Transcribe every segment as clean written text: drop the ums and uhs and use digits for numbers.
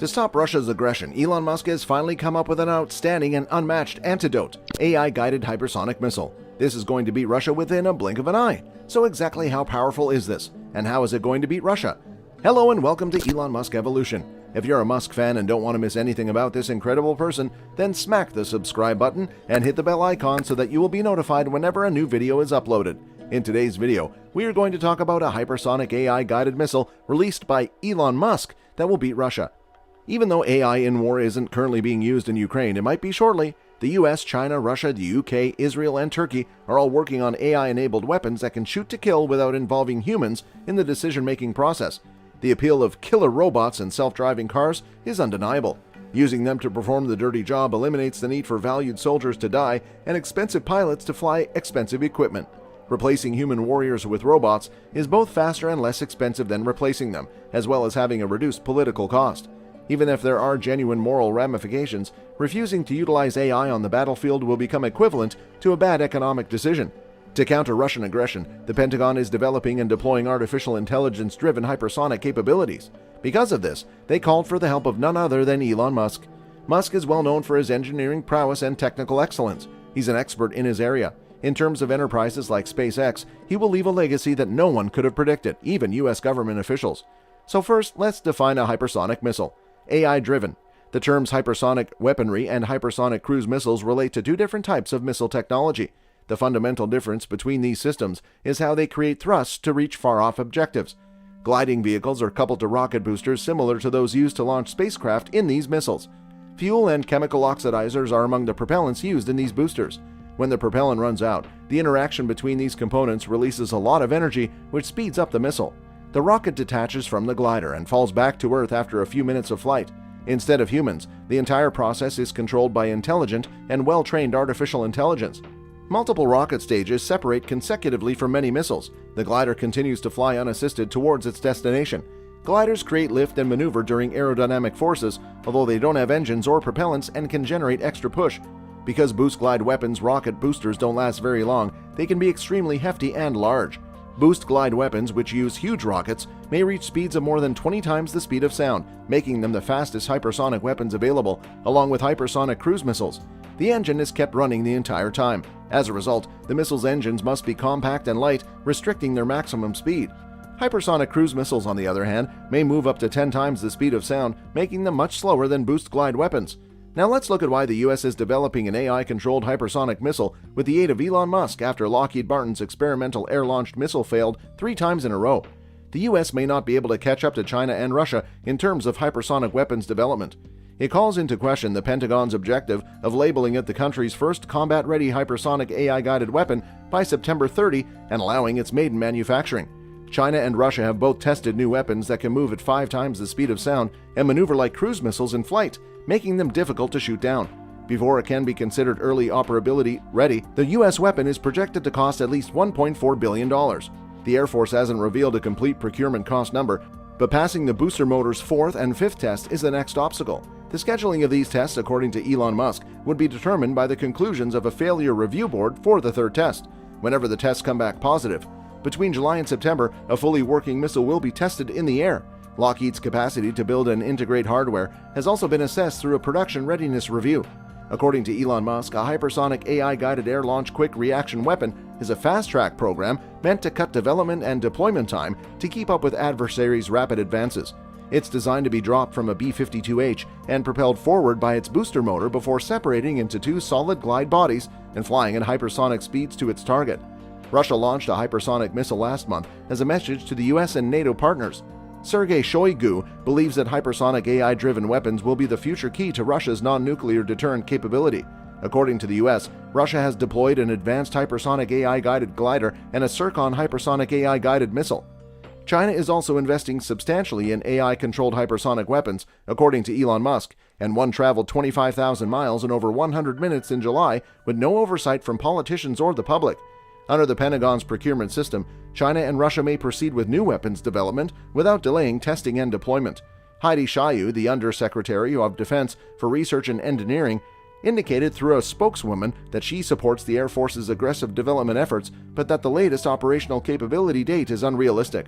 To stop Russia's aggression, Elon Musk has finally come up with an outstanding and unmatched antidote: AI-guided hypersonic missile. This is going to beat Russia within a blink of an eye. So exactly how powerful is this? And how is it going to beat Russia? Hello and welcome to Elon Musk Evolution. If you're a Musk fan and don't want to miss anything about this incredible person, then smack the subscribe button and hit the bell icon so that you will be notified whenever a new video is uploaded. In today's video, we are going to talk about a hypersonic AI-guided missile released by Elon Musk that will beat Russia. Even though AI in war isn't currently being used in Ukraine, it might be shortly. The US, China, Russia, the UK, Israel, and Turkey are all working on AI-enabled weapons that can shoot to kill without involving humans in the decision-making process. The appeal of killer robots and self-driving cars is undeniable. Using them to perform the dirty job eliminates the need for valued soldiers to die and expensive pilots to fly expensive equipment. Replacing human warriors with robots is both faster and less expensive than replacing them, as well as having a reduced political cost. Even if there are genuine moral ramifications, refusing to utilize AI on the battlefield will become equivalent to a bad economic decision. To counter Russian aggression, the Pentagon is developing and deploying artificial intelligence-driven hypersonic capabilities. Because of this, they called for the help of none other than Elon Musk. Musk is well known for his engineering prowess and technical excellence. He's an expert in his area. In terms of enterprises like SpaceX, he will leave a legacy that no one could have predicted, even US government officials. So first, let's define a hypersonic missile. AI-driven. The terms hypersonic weaponry and hypersonic cruise missiles relate to two different types of missile technology. The fundamental difference between these systems is how they create thrusts to reach far-off objectives. Gliding vehicles are coupled to rocket boosters similar to those used to launch spacecraft in these missiles. Fuel and chemical oxidizers are among the propellants used in these boosters. When the propellant runs out, the interaction between these components releases a lot of energy, which speeds up the missile. The rocket detaches from the glider and falls back to Earth after a few minutes of flight. Instead of humans, the entire process is controlled by intelligent and well-trained artificial intelligence. Multiple rocket stages separate consecutively from many missiles. The glider continues to fly unassisted towards its destination. Gliders create lift and maneuver during aerodynamic forces, although they don't have engines or propellants and can generate extra push. Because boost glide weapons' rocket boosters don't last very long, they can be extremely hefty and large. Boost glide weapons, which use huge rockets, may reach speeds of more than 20 times the speed of sound, making them the fastest hypersonic weapons available, along with hypersonic cruise missiles. The engine is kept running the entire time. As a result, the missile's engines must be compact and light, restricting their maximum speed. Hypersonic cruise missiles, on the other hand, may move up to 10 times the speed of sound, making them much slower than boost glide weapons. Now let's look at why the US is developing an AI-controlled hypersonic missile with the aid of Elon Musk after Lockheed Martin's experimental air-launched missile failed 3 times in a row. The US may not be able to catch up to China and Russia in terms of hypersonic weapons development. It calls into question the Pentagon's objective of labeling it the country's first combat-ready hypersonic AI-guided weapon by September 30 and allowing its maiden manufacturing. China and Russia have both tested new weapons that can move at 5 times the speed of sound and maneuver like cruise missiles in flight, making them difficult to shoot down. Before it can be considered early operability ready, the US weapon is projected to cost at least $1.4 billion. The Air Force hasn't revealed a complete procurement cost number, but passing the booster motor's 4th and 5th test is the next obstacle. The scheduling of these tests, according to Elon Musk, would be determined by the conclusions of a failure review board for the 3rd test, whenever the tests come back positive. Between July and September, a fully working missile will be tested in the air. Lockheed's capacity to build and integrate hardware has also been assessed through a production readiness review. According to Elon Musk, a hypersonic AI-guided air-launch quick reaction weapon is a fast-track program meant to cut development and deployment time to keep up with adversaries' rapid advances. It's designed to be dropped from a B-52H and propelled forward by its booster motor before separating into 2 solid glide bodies and flying at hypersonic speeds to its target. Russia launched a hypersonic missile last month as a message to the US and NATO partners. Sergei Shoigu believes that hypersonic AI-driven weapons will be the future key to Russia's non-nuclear deterrent capability. According to the US, Russia has deployed an advanced hypersonic AI-guided glider and a Zircon hypersonic AI-guided missile. China is also investing substantially in AI-controlled hypersonic weapons, according to Elon Musk, and one traveled 25,000 miles in over 100 minutes in July with no oversight from politicians or the public. Under the Pentagon's procurement system, China and Russia may proceed with new weapons development without delaying testing and deployment. Heidi Shyu, the Undersecretary of Defense for Research and Engineering, indicated through a spokeswoman that she supports the Air Force's aggressive development efforts, but that the latest operational capability date is unrealistic.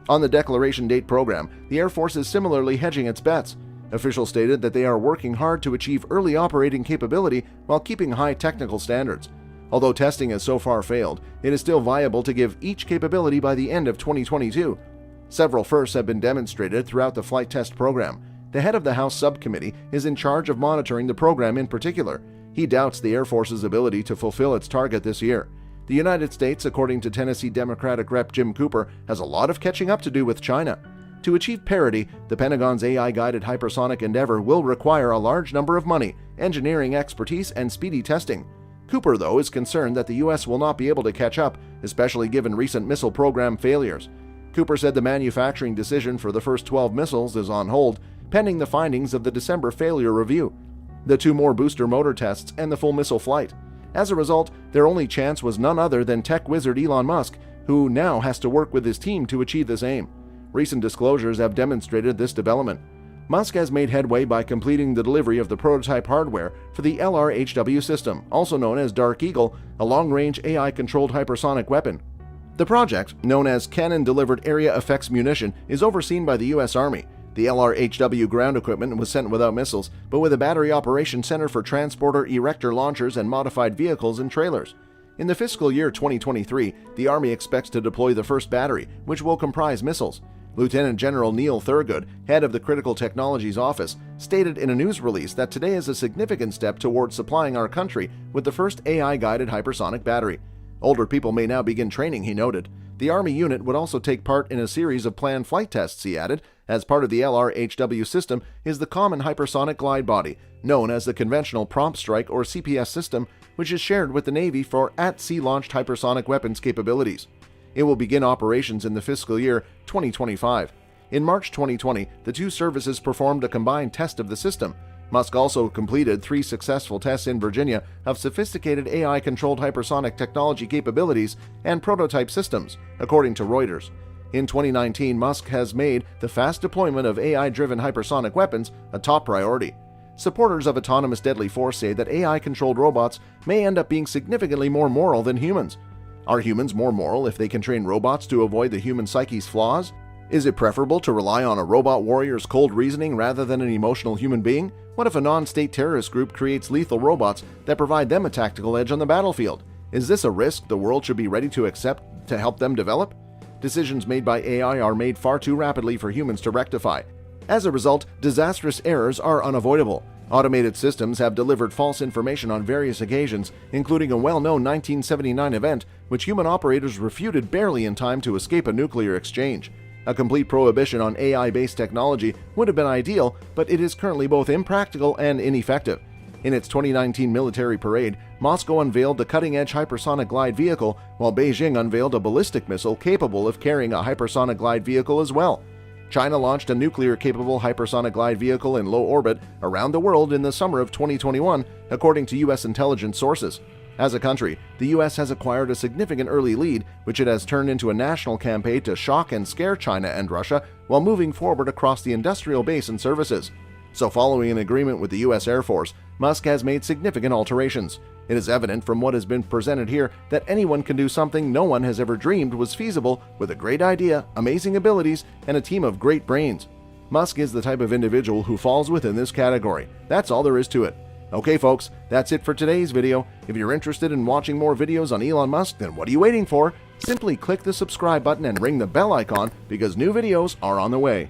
On the Declaration Date program, the Air Force is similarly hedging its bets. Officials stated that they are working hard to achieve early operating capability while keeping high technical standards. Although testing has so far failed, it is still viable to give each capability by the end of 2022. Several firsts have been demonstrated throughout the flight test program. The head of the House subcommittee is in charge of monitoring the program in particular. He doubts the Air Force's ability to fulfill its target this year. The United States, according to Tennessee Democratic Rep. Jim Cooper, has a lot of catching up to do with China. To achieve parity, the Pentagon's AI-guided hypersonic endeavor will require a large number of money, engineering expertise, and speedy testing. Cooper, though, is concerned that the U.S. will not be able to catch up, especially given recent missile program failures. Cooper said the manufacturing decision for the first 12 missiles is on hold, pending the findings of the December failure review, the 2 more booster motor tests, and the full missile flight. As a result, their only chance was none other than tech wizard Elon Musk, who now has to work with his team to achieve this aim. Recent disclosures have demonstrated this development. Musk has made headway by completing the delivery of the prototype hardware for the LRHW system, also known as Dark Eagle, a long-range AI-controlled hypersonic weapon. The project, known as Cannon Delivered Area Effects Munition, is overseen by the U.S. Army. The LRHW ground equipment was sent without missiles, but with a battery operation center for transporter erector launchers and modified vehicles and trailers. In the fiscal year 2023, the Army expects to deploy the first battery, which will comprise missiles. Lieutenant General Neil Thurgood, head of the Critical Technologies Office, stated in a news release that today is a significant step towards supplying our country with the first AI-guided hypersonic battery. Older people may now begin training, he noted. The Army unit would also take part in a series of planned flight tests, he added. As part of the LRHW system is the Common Hypersonic Glide Body, known as the Conventional Prompt Strike or CPS system, which is shared with the Navy for at-sea launched hypersonic weapons capabilities. It will begin operations in the fiscal year 2025. In March 2020, the 2 services performed a combined test of the system. Musk also completed 3 successful tests in Virginia of sophisticated AI-controlled hypersonic technology capabilities and prototype systems, according to Reuters. In 2019, Musk has made the fast deployment of AI-driven hypersonic weapons a top priority. Supporters of autonomous deadly force say that AI-controlled robots may end up being significantly more moral than humans. Are humans more moral if they can train robots to avoid the human psyche's flaws? Is it preferable to rely on a robot warrior's cold reasoning rather than an emotional human being? What if a non-state terrorist group creates lethal robots that provide them a tactical edge on the battlefield? Is this a risk the world should be ready to accept to help them develop? Decisions made by AI are made far too rapidly for humans to rectify. As a result, disastrous errors are unavoidable. Automated systems have delivered false information on various occasions, including a well-known 1979 event which human operators refuted barely in time to escape a nuclear exchange. A complete prohibition on AI-based technology would have been ideal, but it is currently both impractical and ineffective. In its 2019 military parade, Moscow unveiled the cutting-edge hypersonic glide vehicle, while Beijing unveiled a ballistic missile capable of carrying a hypersonic glide vehicle as well. China launched a nuclear-capable hypersonic glide vehicle in low orbit around the world in the summer of 2021, according to U.S. intelligence sources. As a country, the U.S. has acquired a significant early lead, which it has turned into a national campaign to shock and scare China and Russia while moving forward across the industrial base and services. So following an agreement with the U.S. Air Force, Musk has made significant alterations. It is evident from what has been presented here that anyone can do something no one has ever dreamed was feasible with a great idea, amazing abilities, and a team of great brains. Musk is the type of individual who falls within this category. That's all there is to it. Okay folks, that's it for today's video. If you're interested in watching more videos on Elon Musk, then what are you waiting for? Simply click the subscribe button and ring the bell icon because new videos are on the way.